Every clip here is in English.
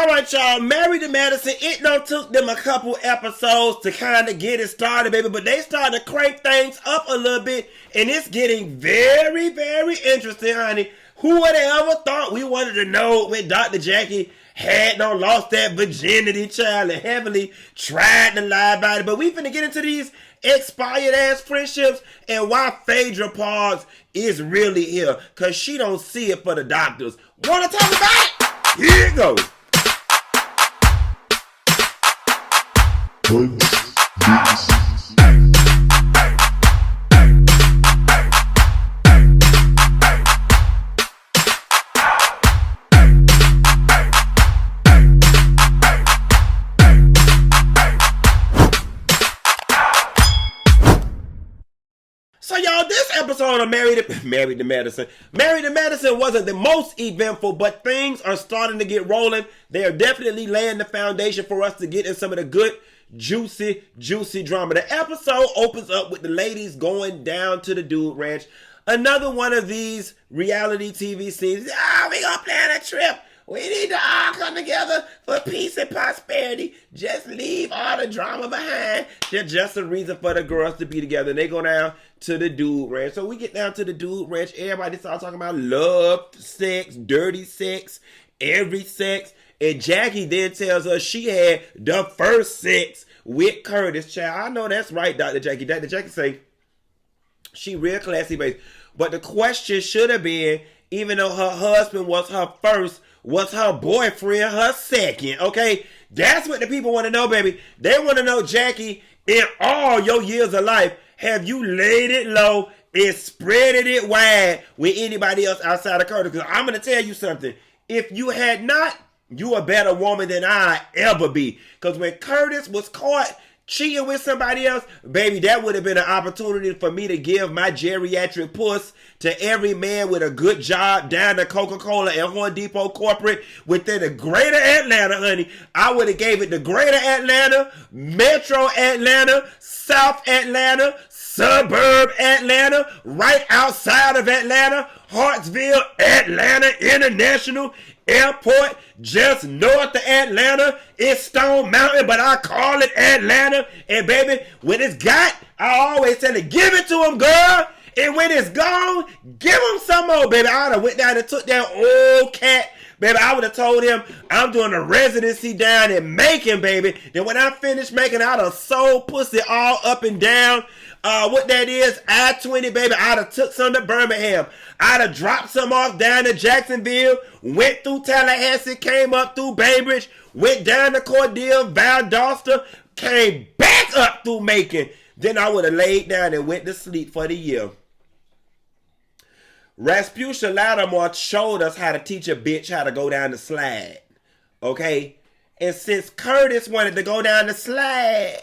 All right, y'all. Married to Madison. It done took them a couple episodes to kind of get it started, baby. But they started to crank things up a little bit. And it's getting very, very interesting, honey. Who would have ever thought we wanted to know when Dr. Jackie had lost that virginity, child, and Heavenly tried to lie about it. But we finna get into these expired ass friendships and why Phaedra Parks is really here. Cause she don't see it for the doctors. Wanna talk about it? Here it goes. So y'all, this episode of Married to Madison wasn't the most eventful, but things are starting to get rolling. They are definitely laying the foundation for us to get in some of the good, juicy drama. The episode opens up with the ladies going down to the dude ranch. Another one of these reality TV scenes. We gonna plan a trip. We need to all come together for peace and prosperity. Just leave all the drama behind. There's just a reason for the girls to be together. And they go down to the dude ranch. So we get down to the dude ranch. Everybody starts talking about love, sex, dirty sex, every sex. And Jackie then tells us she had the first sex with Curtis. Child, I know that's right, Dr. Jackie. Dr. Jackie say she real classy based. But the question should have been, even though her husband was her first, was her boyfriend her second, okay? That's what the people want to know, baby. They want to know, Jackie, in all your years of life, have you laid it low and spreaded it wide with anybody else outside of Curtis? Because I'm going to tell you something. If you had not, you a better woman than I ever be. Because when Curtis was caught cheating with somebody else, baby, that would have been an opportunity for me to give my geriatric puss to every man with a good job down to Coca-Cola and Home Depot corporate within the greater Atlanta, honey. I would have gave it to greater Atlanta, metro Atlanta, South Atlanta, suburb Atlanta, right outside of Atlanta, Hartsville, Atlanta International Airport, just north of Atlanta. It's Stone Mountain, but I call it Atlanta. And baby, when it's got, I always tell it, give it to him, girl. And when it's gone, give him some more, baby. I would have went down and took that old cat, baby. I would have told him I'm doing a residency down in Macon, baby. Then when I finish making, I'd have sold pussy all up and down. What that is, I-20, baby. I'd have took some to Birmingham. I'd have dropped some off down to Jacksonville, went through Tallahassee, came up through Bainbridge, went down to Cordell, Valdosta, came back up through Macon. Then I would have laid down and went to sleep for the year. Rasputia Lattimore showed us how to teach a bitch how to go down the slide. Okay? And since Curtis wanted to go down the slide,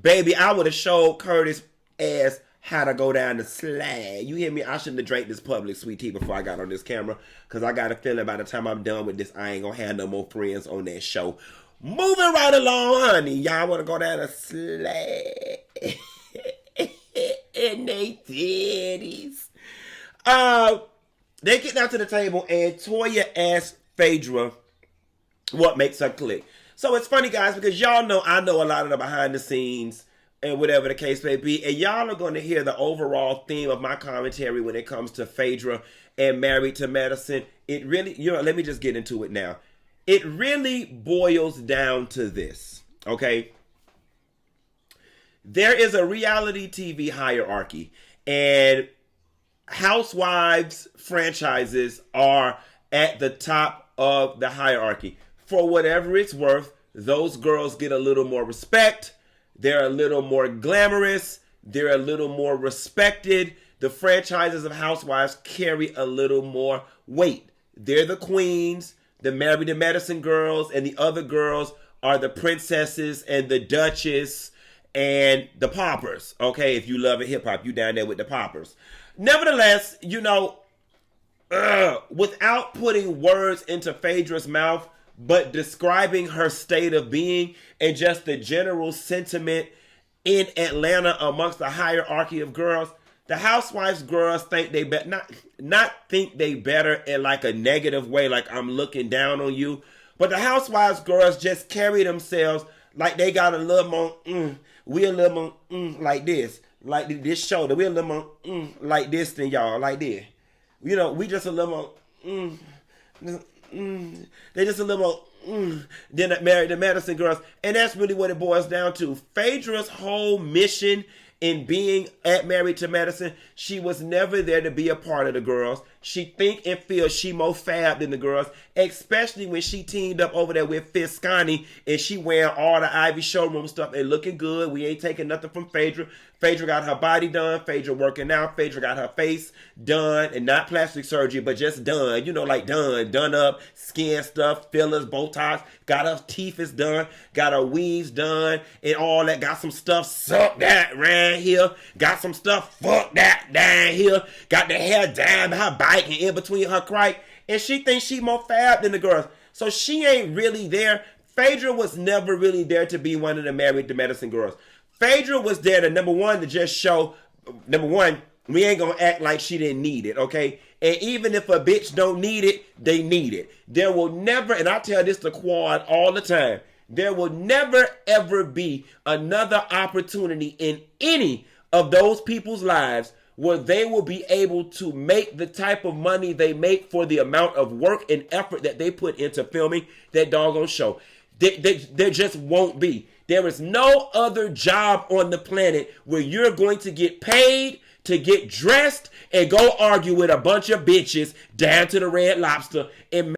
baby, I would have showed Curtis ass how to go down the slide. You hear me? I shouldn't have drank this public sweet tea before I got on this camera. Because I got a feeling by the time I'm done with this, I ain't going to have no more friends on that show. Moving right along, honey. Y'all want to go down the slide. And they titties. They get down to the table and Toya asks Phaedra what makes her click. So it's funny, guys, because y'all know I know a lot of the behind the scenes and whatever the case may be. And y'all are going to hear the overall theme of my commentary when it comes to Phaedra and Married to Madison. It really, let me just get into it now. It really boils down to this, okay? There is a reality TV hierarchy, and Housewives franchises are at the top of the hierarchy. For whatever it's worth, those girls get a little more respect. They're a little more glamorous. They're a little more respected. The franchises of Housewives carry a little more weight. They're the queens. The Married to Madison girls and the other girls are the princesses and the duchess and the poppers. Okay, if you love it hip-hop, you down there with the poppers. Nevertheless, without putting words into Phaedra's mouth, but describing her state of being and just the general sentiment in Atlanta amongst the hierarchy of girls, The Housewives girls think they not think they better in like a negative way, like I'm looking down on you. But the Housewives girls just carry themselves like they got a little more, we a little more like this. Like this shoulder. We a little more like this than y'all, like this. You know, we just a little more they just a little more than Married to Medicine girls. And that's really what it boils down to. Phaedra's whole mission in being at Married to Medicine, she was never there to be a part of the girls. She think and feels she more fab than the girls, especially when she teamed up over there with Fiscani and she wearing all the Ivy showroom stuff and looking good. We ain't taking nothing from Phaedra. Phaedra got her body done. Phaedra working out. Phaedra got her face done, and not plastic surgery, but just done. You know, like done up, skin stuff, fillers, Botox. Got her teeth is done. Got her weaves done, and all that. Got some stuff sucked that right here. Got some stuff fucked that down here. Got the hair down by her bike and in between her crack. And she thinks she more fab than the girls. So she ain't really there. Phaedra was never really there to be one of the Married to Medicine girls. Phaedra was there to, number one, to just show, number one, we ain't gonna act like she didn't need it, okay? And even if a bitch don't need it, they need it. There will never, and I tell this to Quad all the time, there will never ever be another opportunity in any of those people's lives where they will be able to make the type of money they make for the amount of work and effort that they put into filming that doggone show. There just won't be. There is no other job on the planet where you're going to get paid to get dressed and go argue with a bunch of bitches down to the Red Lobster and